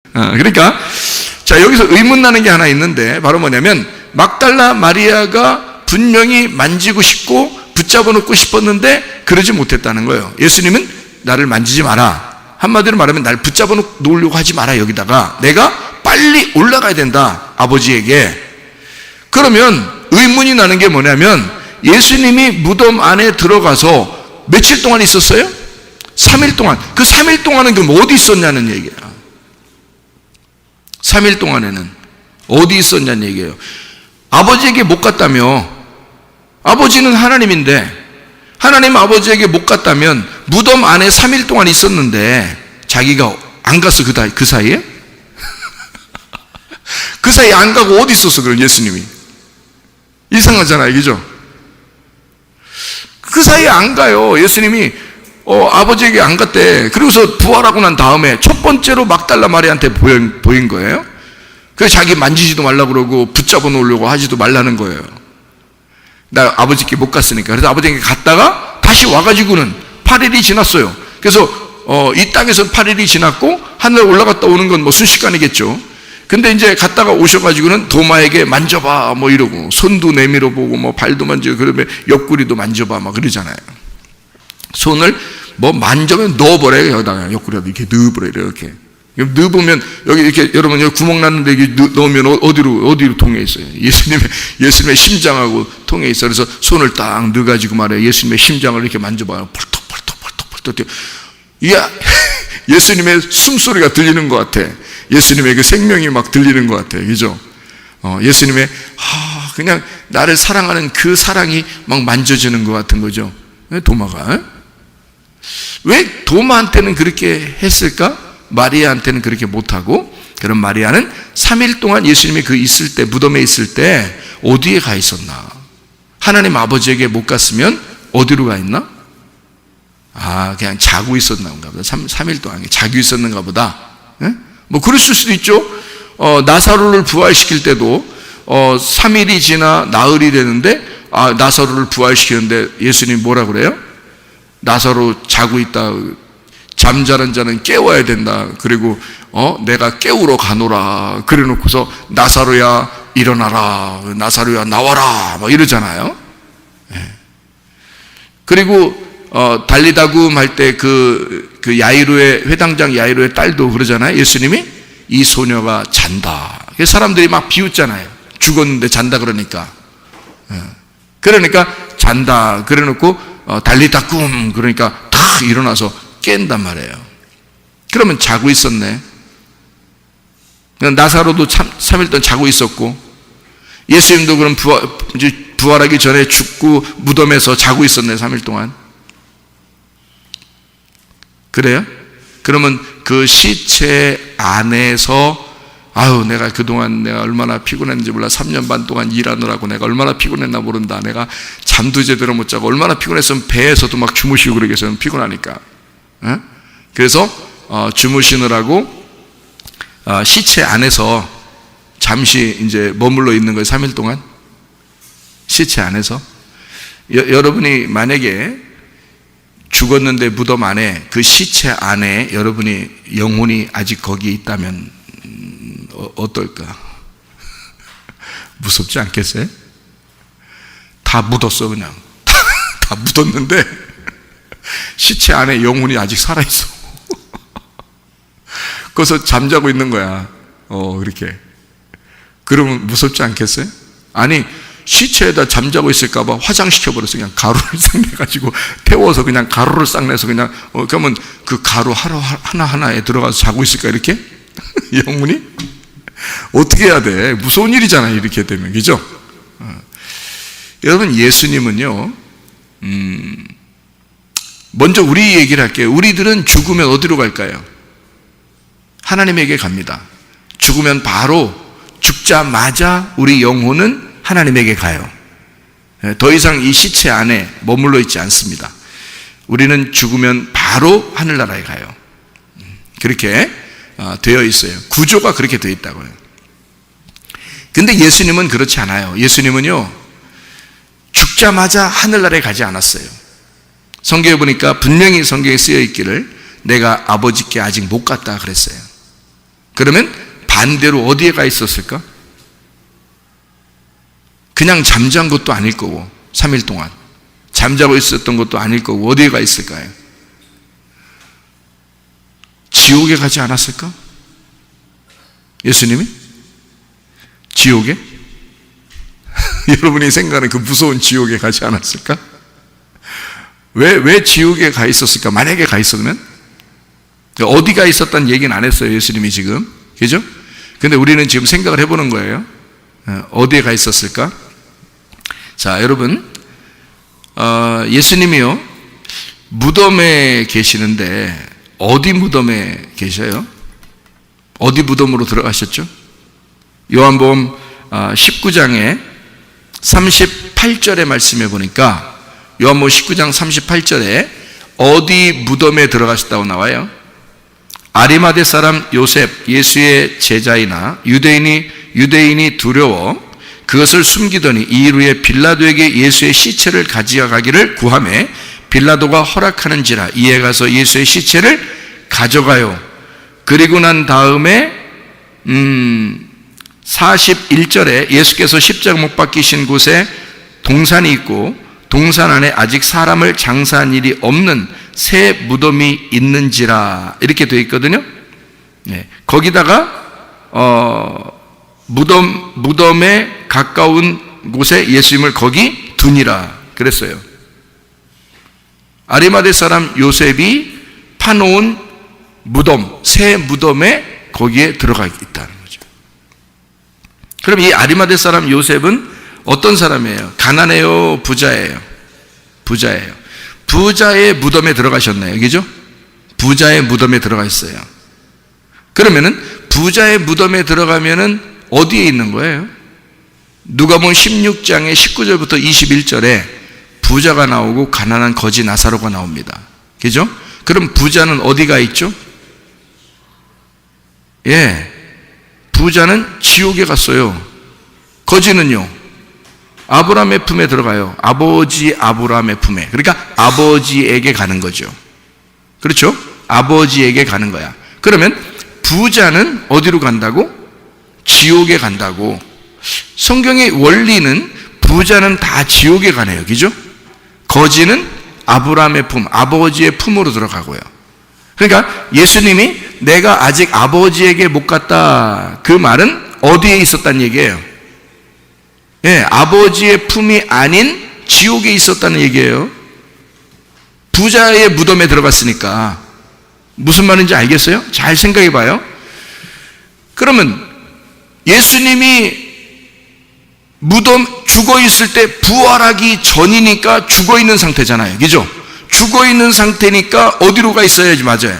그러니까 자, 여기서 의문 나는 게 하나 있는데 바로 뭐냐면 막달라 마리아가 분명히 만지고 싶고 붙잡아 놓고 싶었는데 그러지 못했다는 거예요. 예수님은 나를 만지지 마라. 한마디로 말하면 날 붙잡아 놓으려고 하지 마라. 여기다가 내가 빨리 올라가야 된다. 아버지에게. 그러면 의문이 나는 게 뭐냐면 예수님이 무덤 안에 들어가서 며칠 동안 있었어요? 3일 동안. 그 3일 동안은 그럼 어디 있었냐는 얘기야. 3일 동안에는 어디 있었냐는 얘기예요. 아버지에게 못 갔다며. 아버지는 하나님인데 하나님 아버지에게 못 갔다면 무덤 안에 3일 동안 있었는데 자기가 안 갔어. 그 사이에? 그 사이에 안 가고 어디 있었어 그럼 예수님이? 이상하잖아요, 그죠? 그 사이에 안 가요. 예수님이 아버지에게 안 갔대. 그리고서 부활하고 난 다음에 첫 번째로 막달라 마리아한테 보인 거예요. 그래서 자기 만지지도 말라고 그러고 붙잡아 놓으려고 하지도 말라는 거예요. 나 아버지께 못 갔으니까. 그래서 아버지에게 갔다가 다시 와가지고는 8일이 지났어요. 그래서 이 땅에서 8일이 지났고 하늘에 올라갔다 오는 건 뭐 순식간이겠죠. 근데 이제 갔다가 오셔가지고는 도마에게 만져봐 뭐 이러고 손도 내밀어 보고 뭐 발도 만지고 그러면 옆구리도 만져봐 막 그러잖아요. 손을 뭐 만져면 넣어버려요. 여기다가 옆구리에 이렇게 넣어버려요. 이렇게 넣으면 여기 이렇게 여러분 여기 구멍 났는데 여기 넣으면 어디로 통해 있어요? 예수님의 심장하고 통해 있어. 그래서 손을 딱 넣어가지고 말해요. 예수님의 심장을 이렇게 만져봐요. 펄떡. 이야, 예수님의 숨소리가 들리는 것 같아. 예수님의 그 생명이 막 들리는 것 같아. 그죠? 예수님의 그냥 나를 사랑하는 그 사랑이 막 만져지는 것 같은 거죠. 도마가. 왜 도마한테는 그렇게 했을까? 마리아한테는 그렇게 못하고. 그럼 마리아는 3일 동안 예수님이 있을 때, 무덤에 있을 때 어디에 가 있었나? 하나님 아버지에게 못 갔으면 어디로 가 있나? 그냥 자고 있었나 보다. 3일 동안 자고 있었는가 보다. 뭐 그랬을 수도 있죠. 나사로를 부활시킬 때도 3일이 지나 나흘이 되는데 나사로를 부활시키는데 예수님이 뭐라 그래요? 나사로 자고 있다. 잠자는 자는 깨워야 된다. 그리고 내가 깨우러 가노라. 그래 놓고서 나사로야 일어나라. 나사로야 나와라. 막 이러잖아요. 그리고 달리다굼 할 때 그 야이로의 회당장 야이로의 딸도 그러잖아요. 예수님이 이 소녀가 잔다. 사람들이 막 비웃잖아요. 죽었는데 잔다 그러니까. 그러니까 잔다. 그래 놓고 달리다굼 그러니까 탁 일어나서 깬단 말이에요. 그러면 자고 있었네. 나사로도 3일 동안 자고 있었고 예수님도 그럼 부활하기 전에 죽고 무덤에서 자고 있었네. 3일 동안. 그래요? 그러면 그 시체 안에서 내가 그동안 내가 얼마나 피곤했는지 몰라. 3년 반 동안 일하느라고 내가 얼마나 피곤했나 모른다. 내가 잠도 제대로 못 자고 얼마나 피곤했으면 배에서도 막 주무시고 그러겠어요. 피곤하니까. 그래서 주무시느라고 시체 안에서 잠시 이제 머물러 있는 거예요. 3일 동안 시체 안에서. 여러분이 만약에 죽었는데 무덤 안에 그 시체 안에 여러분이 영혼이 아직 거기에 있다면 어떨까? 무섭지 않겠어요? 다 묻었어. 그냥 다 묻었는데 시체 안에 영혼이 아직 살아있어. 거기서 잠자고 있는 거야. 그렇게. 그러면 무섭지 않겠어요? 아니 시체에다 잠자고 있을까봐 화장시켜버렸어. 그냥 가루를 싹 내가지고 태워서 그냥 가루를 싹 내서 그냥 그러면 그 가루 하나하나에 들어가서 자고 있을까 이렇게? 영혼이? 어떻게 해야 돼? 무서운 일이잖아요. 이렇게 되면. 그죠? 여러분 예수님은요 먼저 우리 얘기를 할게요. 우리들은 죽으면 어디로 갈까요? 하나님에게 갑니다. 죽으면 바로 죽자마자 우리 영혼은 하나님에게 가요. 더 이상 이 시체 안에 머물러 있지 않습니다. 우리는 죽으면 바로 하늘나라에 가요. 그렇게 되어 있어요. 구조가 그렇게 되어 있다고요. 근데 예수님은 그렇지 않아요. 예수님은요 죽자마자 하늘나라에 가지 않았어요. 성경에 보니까 분명히 성경에 쓰여 있기를 내가 아버지께 아직 못 갔다 그랬어요. 그러면 반대로 어디에 가 있었을까? 그냥 잠잔 것도 아닐 거고, 3일 동안 잠자고 있었던 것도 아닐 거고, 어디에 가 있을까요? 지옥에 가지 않았을까? 예수님이? 지옥에? 여러분이 생각하는 그 무서운 지옥에 가지 않았을까? 왜 지옥에 가 있었을까? 만약에 가 있었으면? 어디 가 있었다는 얘기는 안 했어요, 예수님이 지금. 그죠? 근데 우리는 지금 생각을 해보는 거예요. 어디에 가 있었을까? 자, 여러분, 예수님이요, 무덤에 계시는데, 어디 무덤에 계셔요? 어디 무덤으로 들어가셨죠? 요한복음 19장에 38절의 말씀에 보니까, 요한복음 19장 38절에 어디 무덤에 들어가셨다고 나와요? 아리마대 사람 요셉, 예수의 제자이나 유대인이 두려워 그것을 숨기더니 이 이후에 빌라도에게 예수의 시체를 가져가기를 구하매 빌라도가 허락하는지라 이에 가서 예수의 시체를 가져가요. 그리고 난 다음에 41절에 예수께서 십자가 못 박히신 곳에 동산이 있고 동산 안에 아직 사람을 장사한 일이 없는 새 무덤이 있는지라 이렇게 되어 있거든요. 네. 거기다가 무덤에 가까운 곳에 예수님을 거기 두니라 그랬어요. 아리마대 사람 요셉이 파놓은 무덤, 새 무덤에 거기에 들어가 있다는 거죠. 그럼 이 아리마대 사람 요셉은 어떤 사람이에요? 가난해요? 부자예요? 부자예요. 부자의 무덤에 들어가셨나요? 그죠? 부자의 무덤에 들어가 있어요. 그러면은 부자의 무덤에 들어가면은 어디에 있는 거예요? 누가복음 16장의 19절부터 21절에 부자가 나오고 가난한 거지 나사로가 나옵니다. 그죠? 그럼 부자는 어디가 있죠? 예. 부자는 지옥에 갔어요. 거지는요? 아브라함의 품에 들어가요. 아버지 아브라함의 품에. 그러니까 아버지에게 가는 거죠. 그렇죠? 아버지에게 가는 거야. 그러면 부자는 어디로 간다고? 지옥에 간다고. 성경의 원리는 부자는 다 지옥에 가네요. 그죠? 거지는 아브라함의 품, 아버지의 품으로 들어가고요. 그러니까 예수님이 내가 아직 아버지에게 못 갔다, 그 말은 어디에 있었다는 얘기예요? 예, 아버지의 품이 아닌 지옥에 있었다는 얘기예요. 부자의 무덤에 들어갔으니까. 무슨 말인지 알겠어요? 잘 생각해 봐요. 그러면 예수님이 무덤 죽어 있을 때 부활하기 전이니까 죽어 있는 상태잖아요. 그죠? 죽어 있는 상태니까 어디로 가 있어야지 맞아요?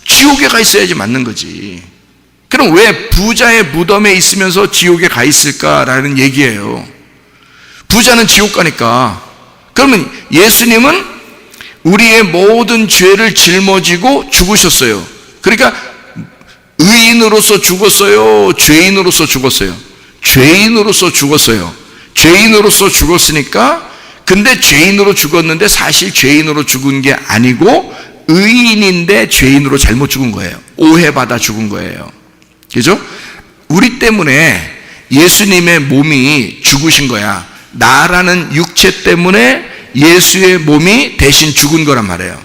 지옥에 가 있어야지 맞는 거지. 그럼 왜 부자의 무덤에 있으면서 지옥에 가 있을까라는 얘기예요. 부자는 지옥 가니까. 그러면 예수님은 우리의 모든 죄를 짊어지고 죽으셨어요. 그러니까 의인으로서 죽었어요? 죄인으로서 죽었어요? 죄인으로서 죽었어요. 죄인으로서 죽었으니까, 근데 죄인으로 죽었는데 사실 죄인으로 죽은 게 아니고 의인인데 죄인으로 잘못 죽은 거예요. 오해받아 죽은 거예요. 그죠? 우리 때문에 예수님의 몸이 죽으신 거야. 나라는 육체 때문에 예수의 몸이 대신 죽은 거란 말이에요.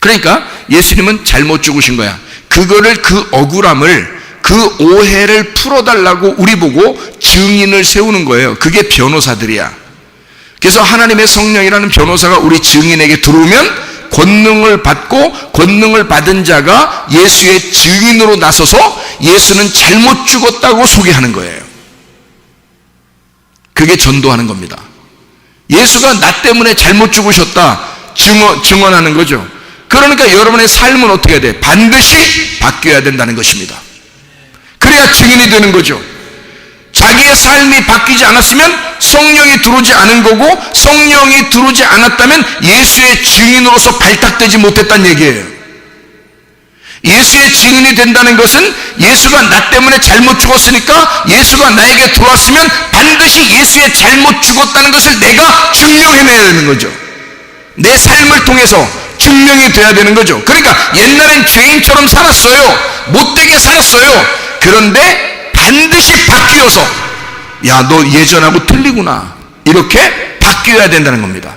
그러니까 예수님은 잘못 죽으신 거야. 그거를, 그 억울함을, 그 오해를 풀어달라고 우리 보고 증인을 세우는 거예요. 그게 변호사들이야. 그래서 하나님의 성령이라는 변호사가 우리 증인에게 들어오면 권능을 받고, 권능을 받은 자가 예수의 증인으로 나서서 예수는 잘못 죽었다고 소개하는 거예요. 그게 전도하는 겁니다. 예수가 나 때문에 잘못 죽으셨다 증언하는 거죠. 그러니까 여러분의 삶은 어떻게 해야 돼? 반드시 바뀌어야 된다는 것입니다. 그래야 증인이 되는 거죠. 자기의 삶이 바뀌지 않았으면 성령이 들어오지 않은 거고, 성령이 들어오지 않았다면 예수의 증인으로서 발탁되지 못했다는 얘기예요. 예수의 증인이 된다는 것은 예수가 나 때문에 잘못 죽었으니까 예수가 나에게 들어왔으면 반드시 예수의 잘못 죽었다는 것을 내가 증명해내야 되는 거죠. 내 삶을 통해서 증명이 돼야 되는 거죠. 그러니까 옛날엔 죄인처럼 살았어요. 못되게 살았어요. 그런데 반드시 바뀌어서 야, 너 예전하고 틀리구나, 이렇게 바뀌어야 된다는 겁니다.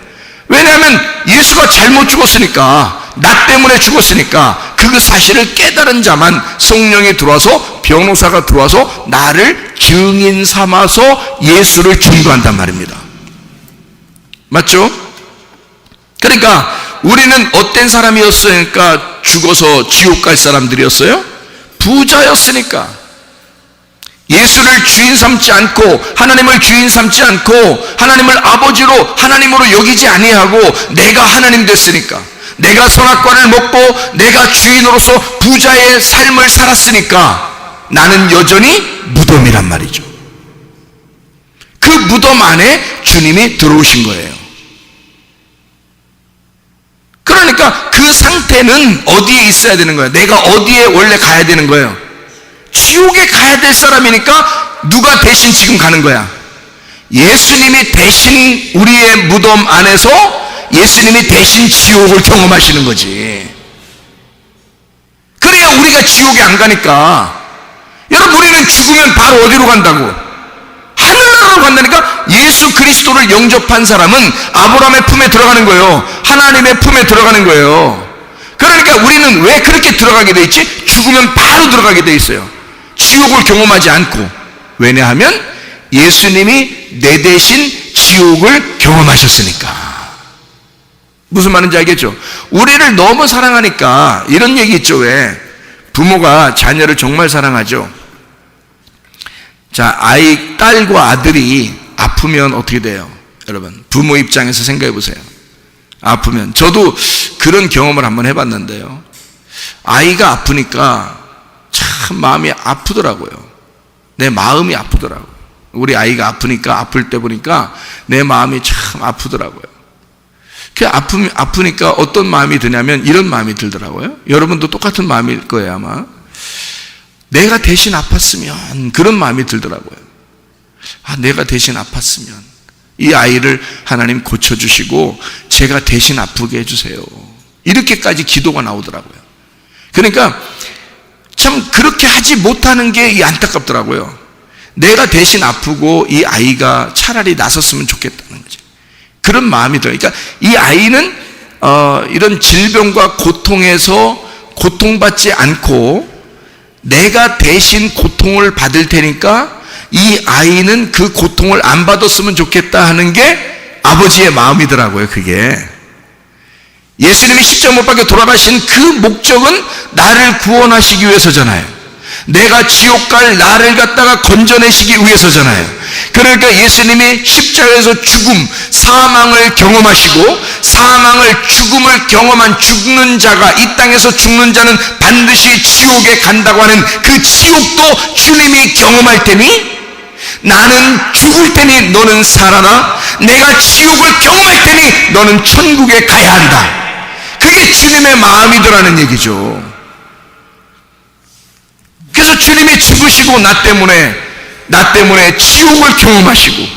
왜냐하면 예수가 잘못 죽었으니까, 나 때문에 죽었으니까 그 사실을 깨달은 자만 성령이 들어와서, 변호사가 들어와서 나를 증인 삼아서 예수를 증거한단 말입니다. 맞죠? 그러니까 우리는 어떤 사람이었으니까 죽어서 지옥 갈 사람들이었어요? 부자였으니까. 예수를 주인 삼지 않고, 하나님을 주인 삼지 않고, 하나님을 아버지로, 하나님으로 여기지 아니하고 내가 하나님 됐으니까, 내가 선악과를 먹고 내가 주인으로서 부자의 삶을 살았으니까 나는 여전히 무덤이란 말이죠. 그 무덤 안에 주님이 들어오신 거예요. 그러니까 그 상태는 어디에 있어야 되는 거예요? 내가 어디에 원래 가야 되는 거예요? 지옥에 가야 될 사람이니까 누가 대신 지금 가는 거야? 예수님이 대신 우리의 무덤 안에서 예수님이 대신 지옥을 경험하시는 거지. 그래야 우리가 지옥에 안 가니까. 여러분, 우리는 죽으면 바로 어디로 간다고? 하늘나라로 간다니까. 예수 그리스도를 영접한 사람은 아브라함의 품에 들어가는 거예요. 하나님의 품에 들어가는 거예요. 그러니까 우리는 왜 그렇게 들어가게 돼 있지? 죽으면 바로 들어가게 돼 있어요. 지옥을 경험하지 않고. 왜냐하면 예수님이 내 대신 지옥을 경험하셨으니까. 무슨 말인지 알겠죠? 우리를 너무 사랑하니까 이런 얘기 있죠. 왜? 부모가 자녀를 정말 사랑하죠. 자, 딸과 아들이 아프면 어떻게 돼요? 여러분, 부모 입장에서 생각해 보세요. 아프면, 저도 그런 경험을 한번 해봤는데요. 아이가 아프니까 참 마음이 아프더라고요. 내 마음이 아프더라고요. 우리 아이가 아프니까, 아플 때 보니까 내 마음이 참 아프더라고요. 그 아프니까 어떤 마음이 드냐면 이런 마음이 들더라고요. 여러분도 똑같은 마음일 거예요, 아마. 내가 대신 아팠으면, 그런 마음이 들더라고요. 아, 내가 대신 아팠으면 이 아이를 하나님 고쳐주시고 제가 대신 아프게 해주세요, 이렇게까지 기도가 나오더라고요. 그러니까 참 그렇게 하지 못하는 게 안타깝더라고요. 내가 대신 아프고 이 아이가 차라리 나섰으면 좋겠다는 거죠. 그런 마음이 들어요. 그러니까 이 아이는 이런 질병과 고통에서 고통받지 않고 내가 대신 고통을 받을 테니까 이 아이는 그 고통을 안 받았으면 좋겠다 하는 게 아버지의 마음이더라고요. 그게 예수님이 십자가 못 박혀 돌아가신 그 목적은 나를 구원하시기 위해서잖아요. 내가 지옥 갈 나를 갖다가 건져내시기 위해서잖아요. 그러니까 예수님이 십자가에서 죽음, 사망을 경험하시고, 사망을, 죽음을 경험한 죽는 자가, 이 땅에서 죽는 자는 반드시 지옥에 간다고 하는 그 지옥도 주님이 경험할 테니, 나는 죽을 테니 너는 살아라, 내가 지옥을 경험할 테니 너는 천국에 가야 한다. 그게 주님의 마음이더라는 얘기죠. 그래서 주님이 죽으시고 나 때문에 지옥을 경험하시고,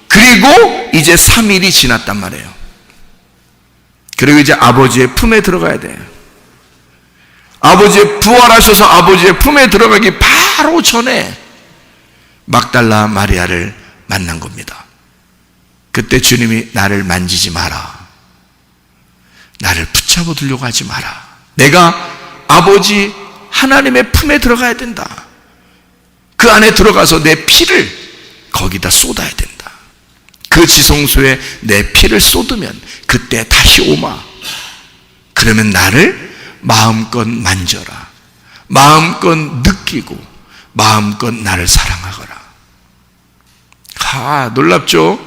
그리고 이제 3일이 지났단 말이에요. 그리고 이제 아버지의 품에 들어가야 돼요. 아버지의 부활하셔서 아버지의 품에 들어가기 바로 전에 막달라 마리아를 만난 겁니다. 그때 주님이 나를 만지지 마라, 나를 붙잡아 두려고 하지 마라, 내가 아버지 하나님의 품에 들어가야 된다, 그 안에 들어가서 내 피를 거기다 쏟아야 된다, 그 지성소에 내 피를 쏟으면 그때 다시 오마, 그러면 나를 마음껏 만져라, 마음껏 느끼고 마음껏 나를 사랑하거라. 놀랍죠?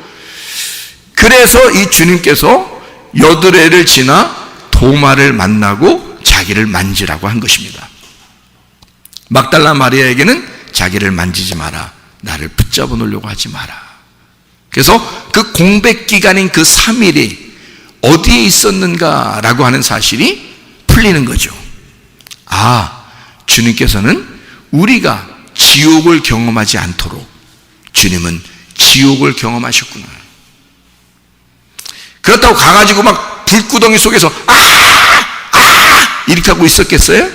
그래서 이 주님께서 8회를 지나 도마를 만나고 자기를 만지라고 한 것입니다. 막달라 마리아에게는 자기를 만지지 마라, 나를 붙잡아 놓으려고 하지 마라. 그래서 그 공백 기간인 그 3일이 어디에 있었는가라고 하는 사실이 풀리는 거죠. 주님께서는 우리가 지옥을 경험하지 않도록 주님은 지옥을 경험하셨구나. 그렇다고 가가지고 막 불구덩이 속에서 이렇게 하고 있었겠어요?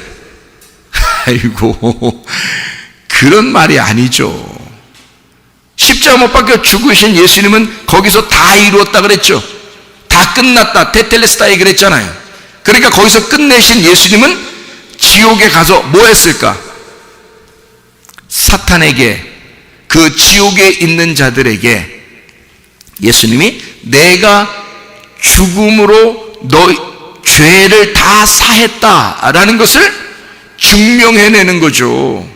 아이고, 그런 말이 아니죠. 십자가 못 박혀 죽으신 예수님은 거기서 다 이루었다 그랬죠. 다 끝났다, 테텔레스타이 그랬잖아요. 그러니까 거기서 끝내신 예수님은 지옥에 가서 뭐 했을까? 사탄에게, 그 지옥에 있는 자들에게 예수님이 내가 죽음으로 너 죄를 다 사했다라는 것을 증명해내는 거죠.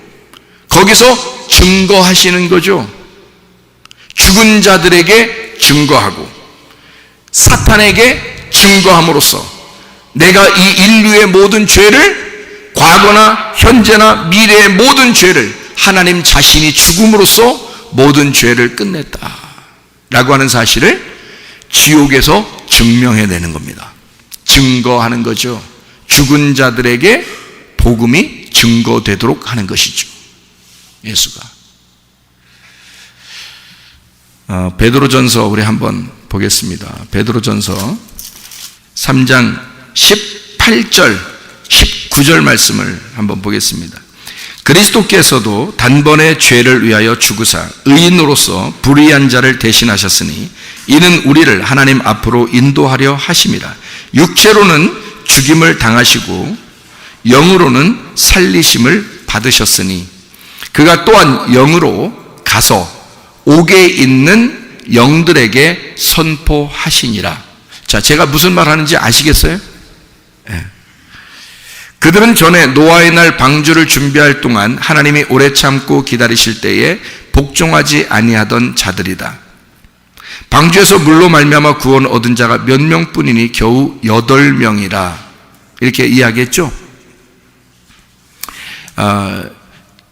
거기서 증거하시는 거죠. 죽은 자들에게 증거하고 사탄에게 증거함으로써 내가 이 인류의 모든 죄를, 과거나 현재나 미래의 모든 죄를 하나님 자신이 죽음으로써 모든 죄를 끝냈다 라고 하는 사실을 지옥에서 증명해내는 겁니다. 증거하는 거죠. 죽은 자들에게 복음이 증거되도록 하는 것이죠. 예수가. 베드로전서 우리 한번 보겠습니다. 베드로전서 3장 18절 19절 말씀을 한번 보겠습니다. 그리스도께서도 단번에 죄를 위하여 죽으사 의인으로서 불의한 자를 대신하셨으니 이는 우리를 하나님 앞으로 인도하려 하심이라. 육체로는 죽임을 당하시고 영으로는 살리심을 받으셨으니 그가 또한 영으로 가서 옥에 있는 영들에게 선포하시니라. 자, 제가 무슨 말 하는지 아시겠어요? 네. 그들은 전에 노아의 날 방주를 준비할 동안 하나님이 오래 참고 기다리실 때에 복종하지 아니하던 자들이다. 방주에서 물로 말미암아 구원 얻은 자가 몇 명뿐이니 겨우 8명이라 이렇게 이야기했죠.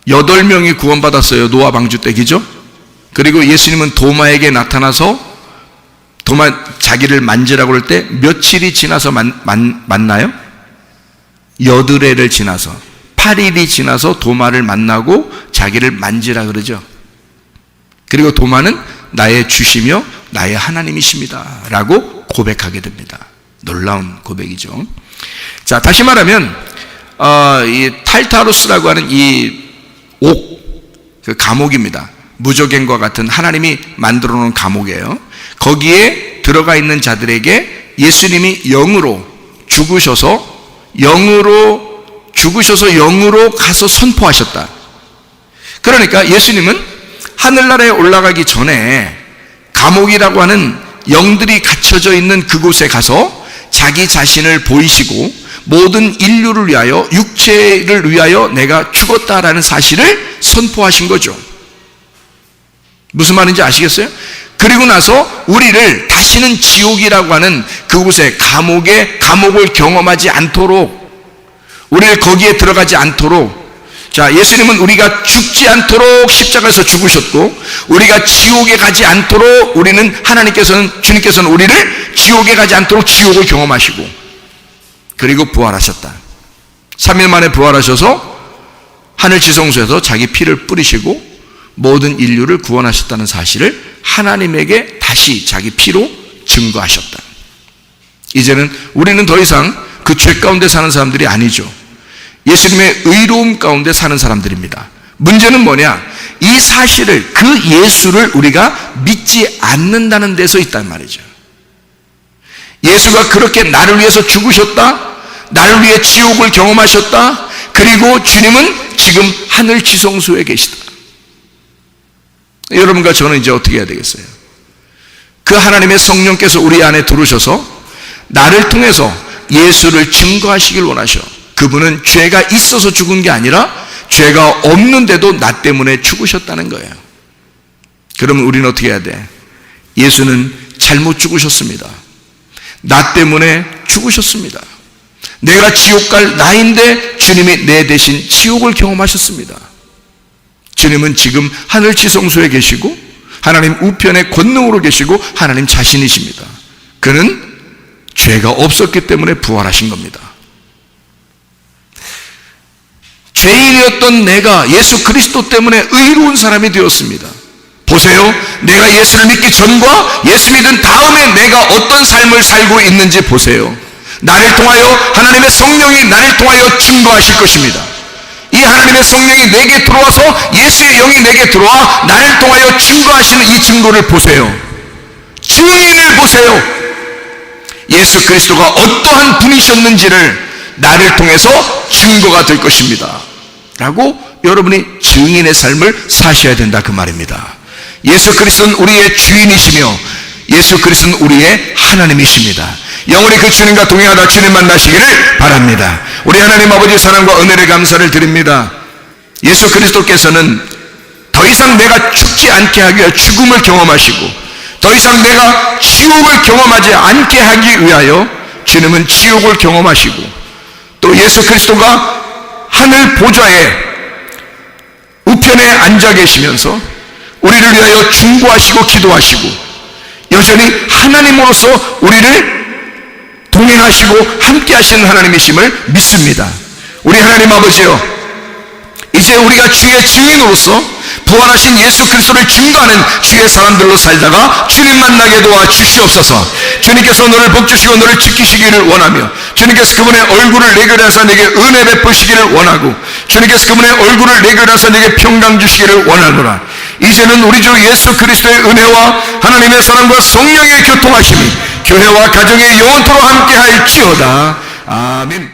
8명이 구원받았어요. 노아 방주 때, 그죠? 그리고 예수님은 도마에게 나타나서 도마 자기를 만지라고 할 때 며칠이 지나서 만나요? 8회를 지나서 8일이 지나서 도마를 만나고 자기를 만지라 그러죠. 그리고 도마는 나의 주시며 나의 하나님이십니다 라고 고백하게 됩니다. 놀라운 고백이죠. 자, 다시 말하면 이 탈타루스라고 하는 이 옥, 그 감옥입니다. 무저갱과 같은 하나님이 만들어 놓은 감옥이에요. 거기에 들어가 있는 자들에게 예수님이 영으로 죽으셔서 영으로 가서 선포하셨다. 그러니까 예수님은 하늘나라에 올라가기 전에 감옥이라고 하는 영들이 갇혀져 있는 그곳에 가서 자기 자신을 보이시고 모든 인류를 위하여, 육체를 위하여 내가 죽었다라는 사실을 선포하신 거죠. 무슨 말인지 아시겠어요? 그리고 나서 우리를 다시는 지옥이라고 하는 그곳에 감옥을 경험하지 않도록, 우리를 거기에 들어가지 않도록, 자, 예수님은 우리가 죽지 않도록 십자가에서 죽으셨고 우리가 지옥에 가지 않도록 주님께서는 우리를 지옥에 가지 않도록 지옥을 경험하시고 그리고 부활하셨다. 3일 만에 부활하셔서 하늘 지성소에서 자기 피를 뿌리시고 모든 인류를 구원하셨다는 사실을 하나님에게 다시 자기 피로 증거하셨다. 이제는 우리는 더 이상 그 죄 가운데 사는 사람들이 아니죠. 예수님의 의로움 가운데 사는 사람들입니다. 문제는 뭐냐? 이 사실을, 그 예수를 우리가 믿지 않는다는 데서 있단 말이죠. 예수가 그렇게 나를 위해서 죽으셨다, 나를 위해 지옥을 경험하셨다, 그리고 주님은 지금 하늘 지성소에 계시다. 여러분과 저는 이제 어떻게 해야 되겠어요? 그 하나님의 성령께서 우리 안에 들어오셔서 나를 통해서 예수를 증거하시길 원하셔. 그분은 죄가 있어서 죽은 게 아니라 죄가 없는데도 나 때문에 죽으셨다는 거예요. 그러면 우리는 어떻게 해야 돼? 예수는 잘못 죽으셨습니다. 나 때문에 죽으셨습니다. 내가 지옥 갈 나인데 주님이 내 대신 지옥을 경험하셨습니다. 주님은 지금 하늘 지성소에 계시고 하나님 우편에 권능으로 계시고 하나님 자신이십니다. 그는 죄가 없었기 때문에 부활하신 겁니다. 죄인이었던 내가 예수 그리스도 때문에 의로운 사람이 되었습니다. 보세요. 내가 예수를 믿기 전과 예수 믿은 다음에 내가 어떤 삶을 살고 있는지 보세요. 나를 통하여 하나님의 성령이 나를 통하여 증거하실 것입니다. 이 하나님의 성령이 내게 들어와서 예수의 영이 내게 들어와 나를 통하여 증거하시는 이 증거를 보세요. 증인을 보세요. 예수 그리스도가 어떠한 분이셨는지를 나를 통해서 증거가 될 것입니다 라고 여러분이 증인의 삶을 사셔야 된다 그 말입니다. 예수 그리스도는 우리의 주인이시며 예수 그리스도는 우리의 하나님이십니다. 영원히 그 주님과 동행하다 주님 만나시기를 바랍니다. 우리 하나님 아버지 사랑과 은혜를 감사를 드립니다. 예수 그리스도께서는 더 이상 내가 죽지 않게 하기 위하여 죽음을 경험하시고 더 이상 내가 지옥을 경험하지 않게 하기 위하여 주님은 지옥을 경험하시고 또 예수 그리스도가 하늘 보좌에 우편에 앉아 계시면서 우리를 위하여 중보하시고 기도하시고 여전히 하나님으로서 우리를 동행하시고 함께 하시는 하나님이심을 믿습니다. 우리 하나님 아버지여, 이제 우리가 주의 증인으로서 부활하신 예수 그리스도를 증거하는 주의 사람들로 살다가 주님 만나게 도와 주시옵소서. 주님께서 너를 복주시고 너를 지키시기를 원하며 주님께서 그분의 얼굴을 내게 하사 내게 은혜 베푸시기를 원하고 주님께서 그분의 얼굴을 내게 하사 내게 평강 주시기를 원하노라. 이제는 우리 주 예수 그리스도의 은혜와 하나님의 사랑과 성령의 교통하심이 교회와 가정에 영원토록 함께할지어다. 아멘.